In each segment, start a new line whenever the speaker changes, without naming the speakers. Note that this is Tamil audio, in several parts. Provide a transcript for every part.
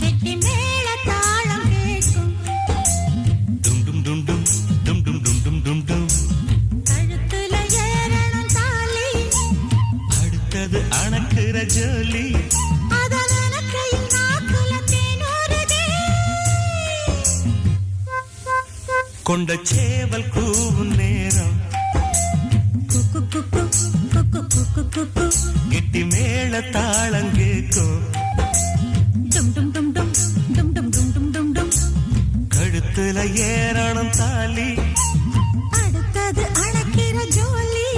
கெட்டி மேல தாளம் கேட்கும்
டும் டும் டும் டும் டும் டும் டும் டும் டும் டும்
கழுத்துல ஏறணும் தாலி
அடுத்தது அணக்குற ஜோலி
அதன் அணக்கையில் நாக்குல தேனூறுதே
கொண்ட சேவல் கூவும் நேரம்
குக்கு குக்கு குக்கு குக்கு குக்கு
கெட்டி மேல தாளம் கேட்கும்
டும் டும் டும் டும் டும் டும் டும் டும் டும் டும்
கழுத்துல ஏறணும் தாலி
அடுத்தது அணக்கிற ஜோலி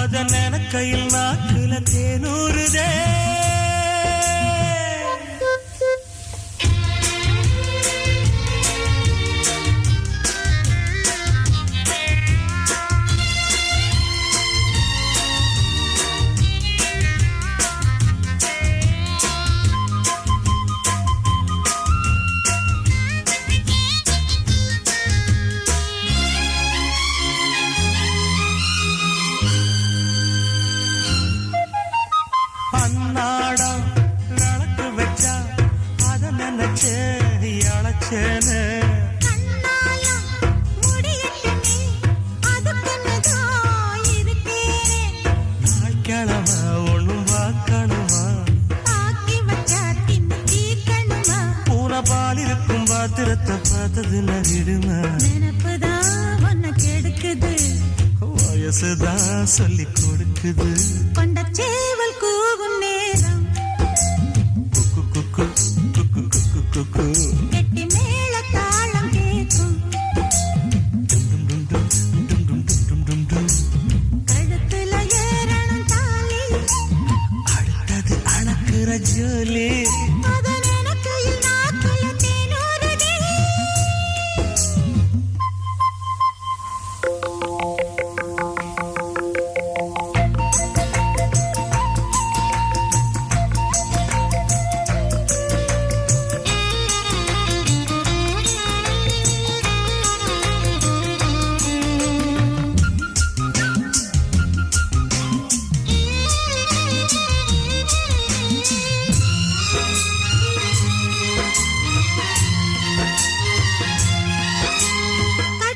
அதன் எனக்கையில் நாக்குல தேனூறுதே அன்னாடம் நடக்கு வச்சா அத நினைச்சே அழைச்சேன்னு
கண்ணாலம் முடியட்டுமே அதுக்குன்னுதான் இருக்கேன்
நாய்க்கிழமை ஒண்ணும் பார்க்கணுமா
ஆக்கி வச்சா தின்னு தீக்கணுமா
பூனை பால் இருக்கும் பாத்திரத்தை பார்த்தது நகிடுமா
நினப்புதான் உன்னை கெடுக்குது
வயசுதான் சொல்லி கொடுக்குது
கொண்ட சேவல் கூவும் நேரம்
குக்கு குக்கு குக்கு குக்கு குக்கு
கெட்டி மேல தாளம் கேட்கும்
டும் டும் டும் டும் டும் டும் டும் டும் டும்
கழுத்துல ஏறணும் தாலி
அடுத்தது அணக்குற ஜோலி
அதன் எனக்கையில் நாக்குல தேனூறுதே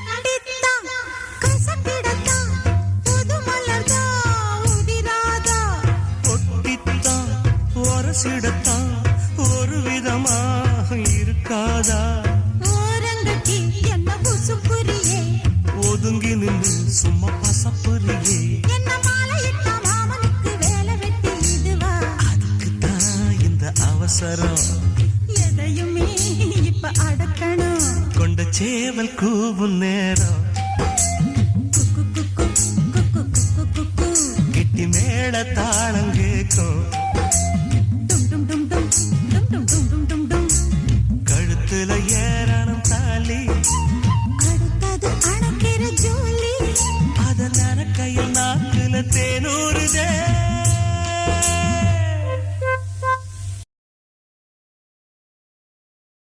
கட்டித்தான் கசக்கிடத்தான் புது மலர்தான் உதிராதா
ஒட்டித்தான் ஒரசிடத்தான் ஒரு விதமா இருக்காதா
ஓரங்கட்டி என்ன புசுப்புரியே
ஒதுங்கி நின்று சும்மா பசப்புரியே
என்ன மாலையிட்ட மாமனுக்கு வேலை வெட்டி இதுவா
அதுக்குத்தான் இந்த அவசரம்
எதையுமே இப்ப அடக்கணும்
கொண்ட சேவல் கூவும் நேரம்
குக்கு குக்கு குக்கு குக்கு குக்கு
கெட்டி மேல தாளம் கேட்கும்